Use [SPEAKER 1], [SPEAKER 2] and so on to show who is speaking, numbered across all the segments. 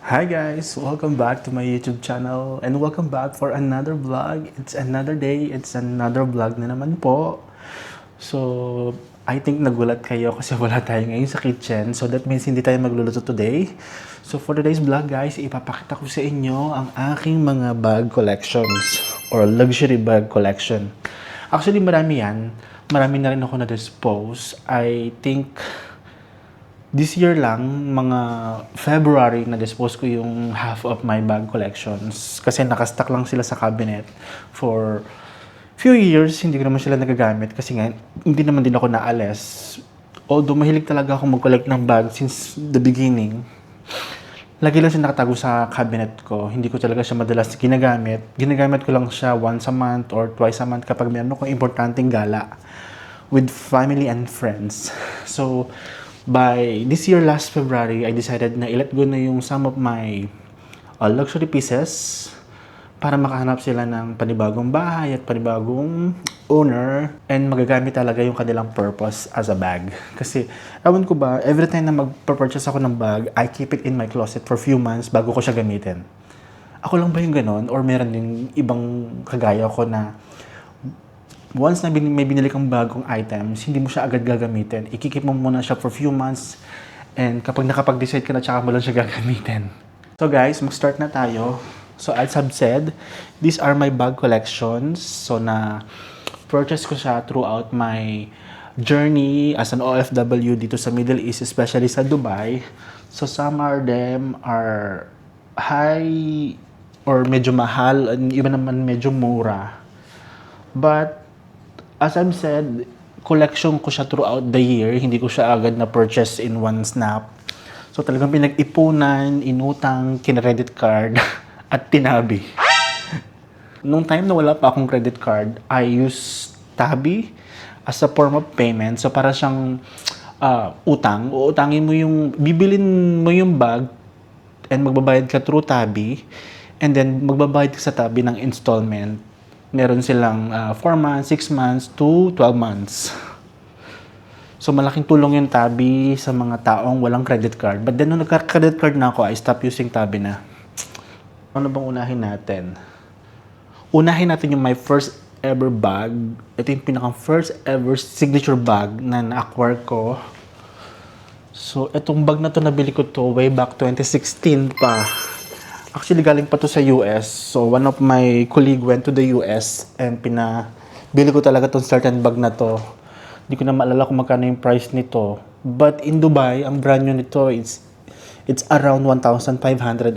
[SPEAKER 1] Hi guys! Welcome back to my YouTube channel and welcome back for another vlog. It's another day, it's another vlog na naman po. So, I think nagulat kayo kasi wala tayo ngayon sa kitchen. So, that means hindi tayo magluluto today. So, for today's vlog guys, ipapakita ko sa inyo ang aking mga bag collections or luxury bag collection. Actually, marami yan. Marami na rin ako na-dispose. I think this year lang, mga February, na-dispose ko yung half of my bag collections. Kasi nakastock lang sila sa cabinet for few years. Hindi ko naman sila nagagamit kasi nga, hindi naman din ako naalis. Although mahilig talaga ako mag-collect ng bag since the beginning. Lagi lang siya nakatago sa cabinet ko. Hindi ko talaga siya madalas ginagamit. Ginagamit ko lang siya once a month or twice a month kapag meron akong importanteng gala with family and friends. So, by this year, last February, I decided na i-let go na yung some of my luxury pieces para makahanap sila ng panibagong bahay at panibagong owner and magagamit talaga yung kanilang purpose as a bag. Kasi, ewan ko ba, every time na mag-purchase ako ng bag, I keep it in my closet for few months bago ko siya gamitin. Ako lang ba yung ganon? Or meron din ibang kagaya ko na once na may binili kang bagong items, hindi mo siya agad gagamitin. Ikikip mo muna siya for few months and kapag nakapag-decide ka na, tsaka mo lang siya gagamitin. So guys, mag-start na tayo. So as I've said, these are my bag collections. So purchase ko siya throughout my journey as an OFW dito sa Middle East, especially sa Dubai. So some of them are high or medyo mahal, and iba naman medyo mura. But as I've said, collection ko siya throughout the year. Hindi ko siya agad na purchase in one snap. So talagang pinag-ipunan, inutang, kina-credit card, at tinabi. Nung time na wala pa akong credit card, I used tabi as a form of payment. So para siyang utang. Uutangin mo yung, bibilin mo yung bag and magbabayad ka through tabi. And then magbabayad ka sa tabi ng installment. Meron silang 4 months, 6 months to 12 months. So malaking tulong yung tabi sa mga taong walang credit card. But then nung nagka-credit card na ako, I stopped using tabi na. Ano bang unahin natin? Unahin natin yung my first ever bag. Ito yung pinakang first ever signature bag na na-acquire ko. So itong bag na to, nabili ko to way back 2016 pa. Actually, galing pa to sa US. So, one of my colleague went to the US and pinabili ko talaga tong certain bag na to. Hindi ko na maalala kung magkano yung price nito. But in Dubai, ang brand new nito, it's around 1,500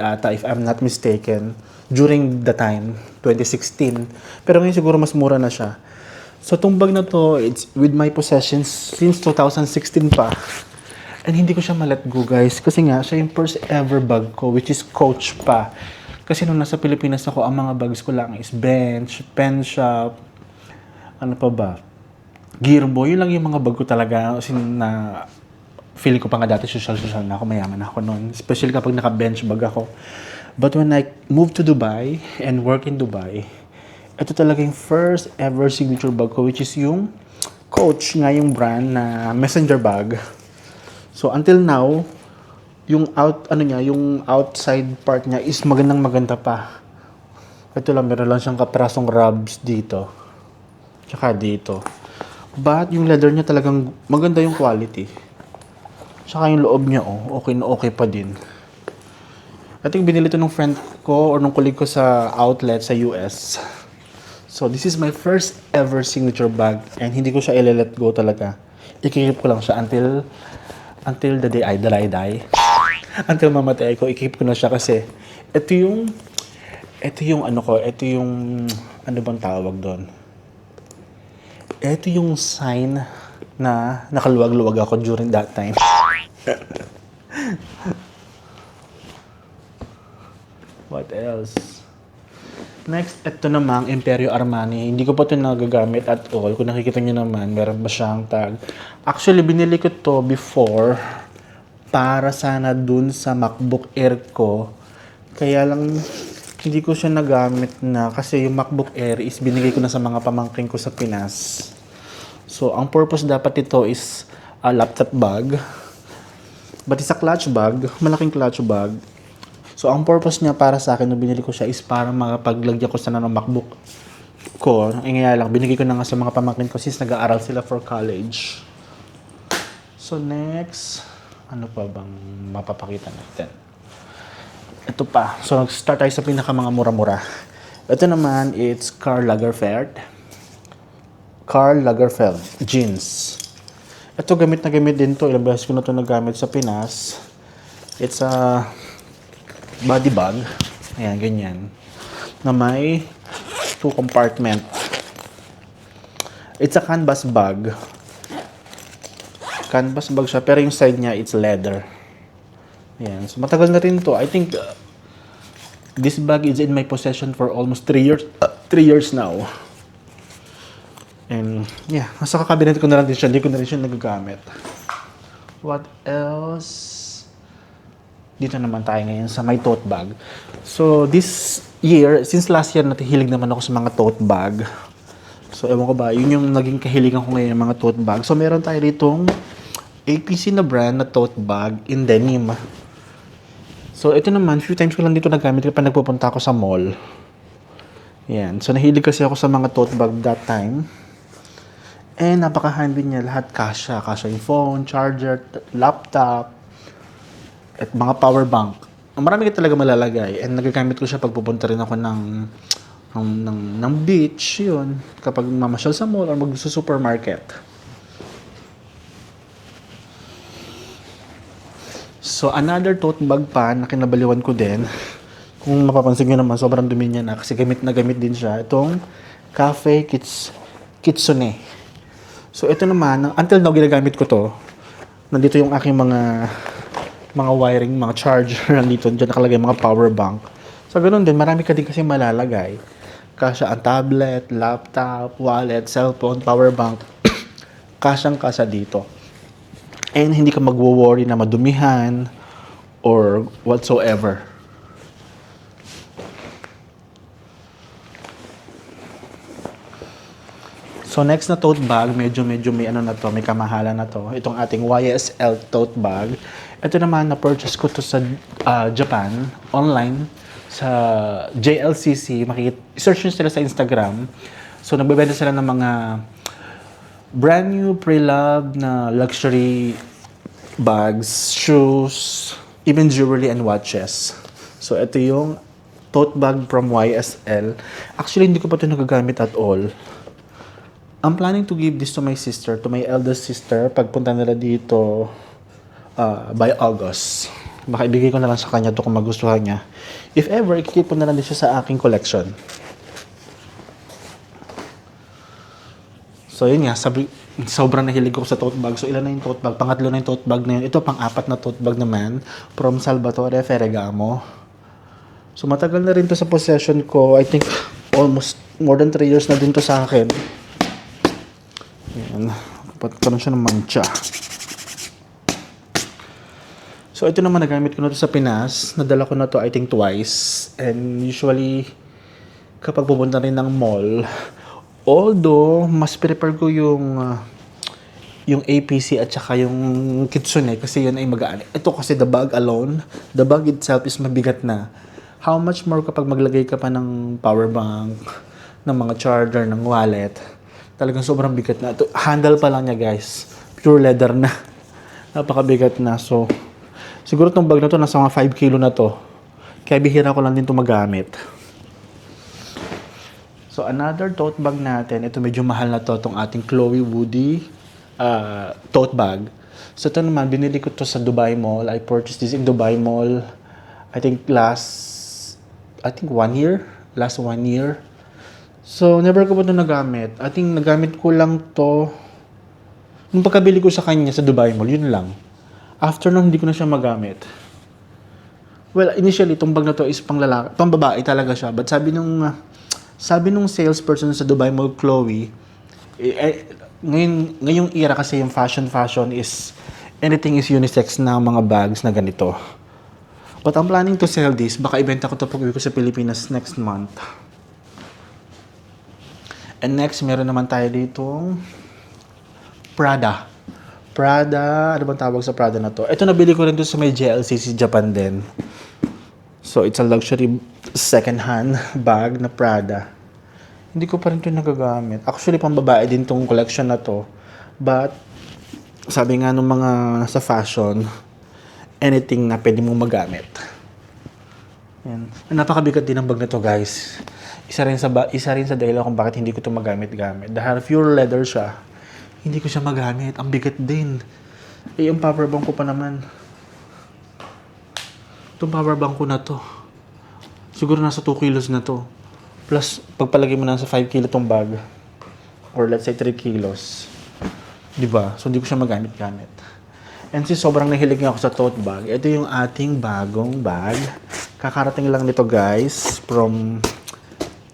[SPEAKER 1] ata, if I'm not mistaken, during the time, 2016. Pero ngayon siguro mas mura na siya. So, tong bag na to, it's with my possessions since 2016 pa. And hindi ko siya ma-let go, guys. Kasi nga, siya yung first ever bag ko, which is Coach pa. Kasi nung nasa Pilipinas ako, ang mga bags ko lang is Bench, Pen Shop, ano pa ba? Gearboy. Yun lang yung mga bag ko talaga. Kasi na feeling ko pa nga dati social na ako, mayaman ako noon. Especially kapag naka-bench bag ako. But when I moved to Dubai and work in Dubai, ito talaga yung first ever signature bag ko, which is yung Coach nga yung brand na messenger bag. So until now, yung yung outside part niya is maganda pa. Ito lang, meron lang siyang kaprasong rubs dito. Tsaka dito. But yung leather niya talagang maganda yung quality. Tsaka yung loob niya, okay na okay pa din. I think binili ito ng friend ko or ng colleague ko sa outlet sa US. So this is my first ever signature bag and hindi ko siya i-let go talaga. I-keep ko lang siya until the day I die. Until mamatay ko, i-keep ko na siya kasi ito yung ano bang tawag doon? Ito yung sign na nakaluwag-luwag ako during that time. What else? Next, ito namang Imperio Armani. Hindi ko pa ito nagagamit at all. Kung nakikita nyo naman, meron ba siyang tag. Actually, binili ko to before para sana dun sa MacBook Air ko. Kaya lang, hindi ko siya nagamit na kasi yung MacBook Air is binigay ko na sa mga pamangkin ko sa Pinas. So, ang purpose dapat ito is a laptop bag. But it's a clutch bag, malaking clutch bag. So, ang purpose niya para sa akin nung binili ko siya is para makapaglagyan ko sana ng MacBook ko. Nga lang, binigay ko na nga sa mga pamangkin ko since nag-aaral sila for college. So, next, ano pa bang mapapakita natin? Ito pa. So, nag-start tayo sa pinaka mga mura-mura. Ito naman, it's Karl Lagerfeld. Karl Lagerfeld jeans. Ito gamit na gamit din to. Ilang beses ko na ito nagamit sa Pinas. It's a body bag. Ayan, ganyan. Na may 2 compartment. It's a canvas bag. Canvas bag siya, pero yung side niya, it's leather. Ayan. So, matagal na rin to. I think this bag is in my possession for almost 3 years. 3 years now. And, yeah. Nasa kakabinet ko na lang din siya. Hindi ko na rin siya nagagamit. What else? Dito naman tayo ngayon sa my tote bag. So, this year, since last year, natihilig naman ako sa mga tote bag. So, ewan ko ba, yun yung naging kahiligan ko ngayon, mga tote bag. So, meron tayo ditong APC na brand na tote bag in denim. So, ito naman, few times ko lang dito nagamit kapag nagpupunta ako sa mall. Yan. So, nahilig kasi ako sa mga tote bag that time. And napaka-handy niya. Lahat kasya. Kasya yung phone, charger, laptop, at mga power bank. Marami ka talaga malalagay. And nagagamit ko siya pag pupunta rin ako ng beach. Yun. Kapag mamasyal sa mall or mag-supermarket. So, another tote bag pa na kinabaliwan ko din. Kung mapapansin nyo naman, sobrang dumi niya na kasi gamit na gamit din siya. Itong Cafe Kitsune. So, ito naman, until now, ginagamit ko to. Nandito yung aking mga wiring, mga charger. Nandito, dyan nakalagay mga power bank. So, ganoon din, marami ka din kasi malalagay. Kasya ang tablet, laptop, wallet, cellphone, power bank. Kasyang-kasya dito. And hindi ka magwo-worry na madumihan or whatsoever. So next na tote bag, medyo may ano na to, may kamahalan na to. Itong ating YSL tote bag. Ito naman na-purchase ko to sa Japan, online, sa JLCC. Search nyo sila sa Instagram. So nagbebenta sila ng mga brand new, pre-loved na luxury bags, shoes, even jewelry and watches. So ito yung tote bag from YSL. Actually, hindi ko pa ito nagagamit at all. I'm planning to give this to my sister, to my eldest sister, pagpunta nila dito by August. Baka ibigay ko na lang sa kanya to kung magustuhan niya. If ever, ikikip ko na lang din siya sa aking collection. So yun nga, sobrang nahilig ko sa tote bag. So ilan na yung tote bag? Pangatlo na yung tote bag na yun. Ito, pang-apat na tote bag naman from Salvatore Ferragamo. So matagal na rin to sa possession ko. I think almost more than 3 years na din to sa akin. Ayan. Karoon siya ng mancha. So, ito naman, nagamit ko na ito sa Pinas. Nadala ko na ito, I think, twice. And usually, kapag pupunta rin ng mall, although, mas prefer ko yung APC at saka yung Kitsune kasi yun ay magaan. Ito kasi the bag alone, the bag itself is mabigat na. How much more kapag maglagay ka pa ng power bank, ng mga charger, ng wallet. Talagang sobrang bigat na. Ito, handle pa lang niya, guys. Pure leather na. Napakabigat na. So, siguro itong bag na to nasa mga 5 kilo na to. Kaya bihira ko lang din ito magamit. So, another tote bag natin. Ito medyo mahal na to. Itong ating Chloe Woody tote bag. So, ito naman, binili ko to sa Dubai Mall. I purchased this in Dubai Mall. I think 1 year. Last 1 year. So, never ko pa ito nagamit. I think nagamit ko lang to nung pagkabili ko sa kanya sa Dubai Mall. Yun lang. After nun, hindi ko na siya magamit. Well, initially, itong bag na to is pang lalaki. Pang babae talaga siya. But sabi nung salesperson sa Dubai Mall, Chloe, ngayong era kasi yung fashion is anything is unisex na mga bags na ganito. But I'm planning to sell this. Baka ibenta ko ito pag uwi ko sa Pilipinas next month. And next, meron naman tayo ditong Prada. Ano bang tawag sa Prada na to? Ito nabili ko rin doon sa may JLCC Japan din. So, it's a luxury second-hand bag na Prada. Hindi ko pa rin ito nagagamit. Actually, pambabae din tong collection na to. But, sabi nga nung mga nasa fashion, anything na pwede mong magamit. Yan. Napakabigat din ang bag na to, guys. Isa rin sa dahilan kung bakit hindi ko ito magamit-gamit. Dahil pure leather siya, hindi ko siya magamit. Ang bigat din. Eh, yung power bank ko pa naman. Itong power bank ko na to. Siguro nasa 2 kilos na to. Plus, pagpalagay mo na sa 5 kilo tong bag. Or let's say 3 kilos. Diba? So, hindi ko siya magamit-gamit. And since sobrang nahilig nga ako sa tote bag, ito yung ating bagong bag. Kakarating lang nito, guys, from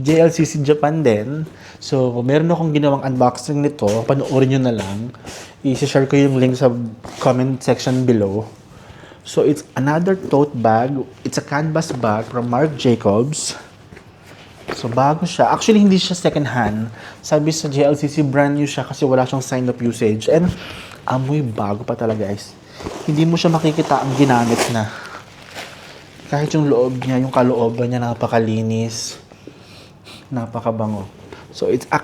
[SPEAKER 1] JLCC Japan din. So, meron akong ginawang unboxing nito. Panoorin nyo na lang. I-share ko yung link sa comment section below. So, it's another tote bag. It's a canvas bag from Marc Jacobs. So, bago siya. Actually, hindi siya second hand. Sabi sa JLCC, brand new siya kasi wala siyang sign of usage. And, amoy bago pa talaga, guys. Hindi mo siya makikita ang ginamit na. Kahit yung loob niya, yung kalooban niya, napakalinis. Napakabango. So, it's a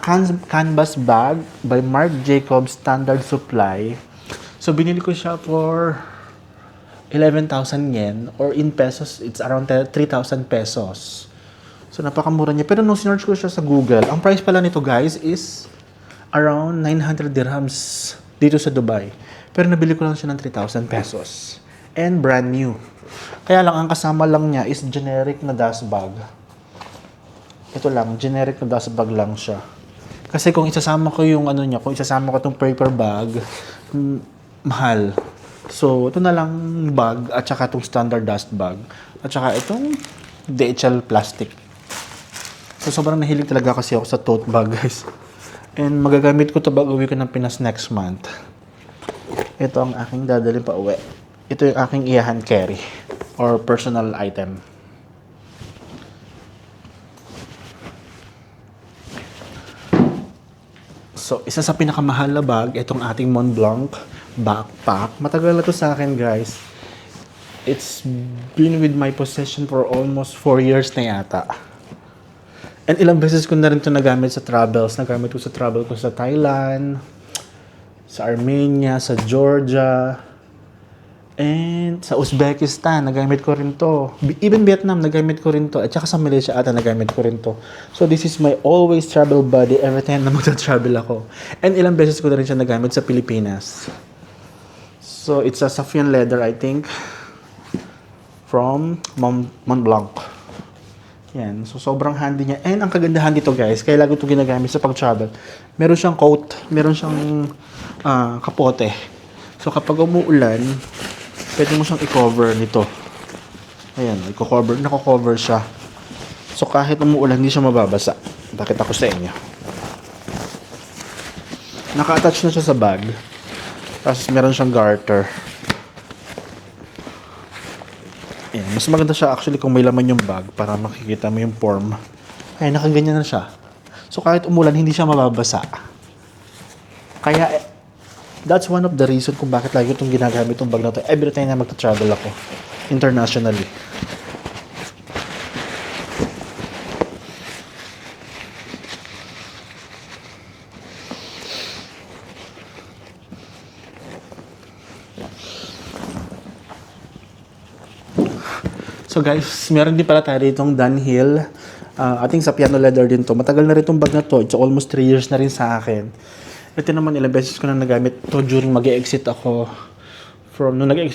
[SPEAKER 1] canvas bag by Marc Jacobs Standard Supply. So, binili ko siya for 11,000 yen, or in pesos, it's around 3,000 pesos. So, napakamura niya. Pero nung sinearch ko siya sa Google, ang price pala nito, guys, is around 900 dirhams dito sa Dubai. Pero nabili ko lang siya ng 3,000 pesos. And brand new. Kaya lang, ang kasama lang niya is generic na dust bag. Ito lang, generic na dust bag lang siya. Kasi kung isasama ko yung ano niya, kung isasama ko itong paper bag, mahal. So, ito na lang bag at saka itong standard dust bag. At saka itong DHL plastic. So, sobrang nahilig talaga kasi ako sa tote bag, guys. And magagamit ko ito pag uwi ko ng Pinas next month. Ito ang aking dadalhin pa uwi. Ito yung aking i-hand carry or personal item. So, isa sa pinakamahal na bag, itong ating Montblanc backpack. Matagal na to sa akin, guys. It's been with my possession for almost 4 years na yata. And ilang beses ko na rin ito nagamit sa travels. Nagamit ko sa travel ko sa Thailand, sa Armenia, sa Georgia, and sa Uzbekistan. Nagamit ko rin to. Even Vietnam, nagamit ko rin to. At saka sa Malaysia ata, nagamit ko rin to. So this is my always travel buddy every time na magta-travel ako. And ilang beses ko na rin siya nagamit sa Pilipinas. So it's a Saffian leather, I think, from Montblanc. Yan. So, sobrang handy niya. And ang kagandahan dito, guys, kaya lagi ito ginagamit sa pag-travel. Meron siyang coat. Meron siyang kapote. So, kapag umuulan, pwede mo siyang i-cover nito. Ayan. Nako-cover siya. So, kahit umuulan, hindi siya mababasa. Pakita ko sa inyo. Naka-attach na siya sa bag. Tapos, meron siyang garter. Ayan. Mas maganda siya actually kung may laman yung bag para makikita mo yung form. Ay, nakaganyan na siya. So, kahit umulan, hindi siya mababasa. Kaya, that's one of the reason kung bakit lagi itong ginagamit itong bag na ito every time na magta-travel ako internationally. So guys, meron din pala tayo ditong Dunhill. Ating sa piano leather din to. Matagal na rin itong bag na to. It's almost 3 years na rin sa akin. Ito naman, ilang beses ko na nagamit to during mag-exit ako.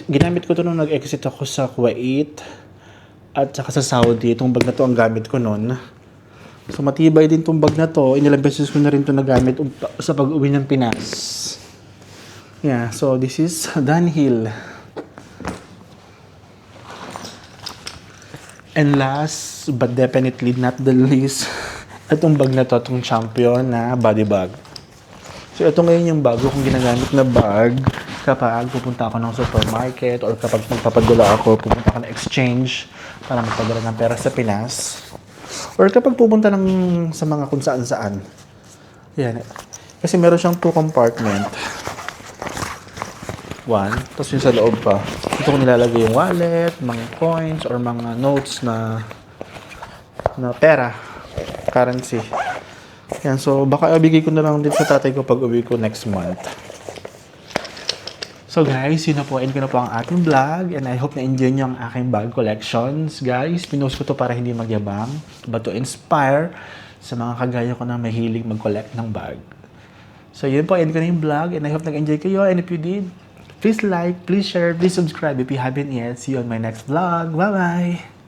[SPEAKER 1] Ginamit ko to nung nag-exit ako sa Kuwait at saka sa Saudi. Itong bag na to ang gamit ko noon. So matibay din itong bag na to. Ilang beses ko na rin to nagamit sa pag-uwi ng Pinas. Yeah, so this is Dunhill. And last, but definitely not the least, itong bag na to, itong Champion na body bag. So, ito ngayon yung bago kong ginagamit na bag kapag pupunta ako ng supermarket or kapag magpapadala ako, pupunta ako ng exchange para magpadala ng pera sa Pinas. Or kapag pupunta ng sa mga kung saan-saan. Yan. Kasi meron siyang 2 compartment. One. Tapos yung sa loob pa. Dito ko nilalagay yung wallet, mga coins, or mga notes na pera. Currency. Yan. So, baka ibigay ko na lang din sa tatay ko pag uwi ko next month. So guys, yun na po. End ko na po ang ating vlog. And I hope na-enjoy nyo ang aking bag collections. Guys, pinost ko to para hindi magyabang. But to inspire sa mga kagaya ko na mahilig mag-collect ng bag. So yun po. End ko na yung vlog. And I hope nag-enjoy kayo. And if you did, please like, please share, please subscribe if you haven't yet. See you on my next vlog. Bye-bye!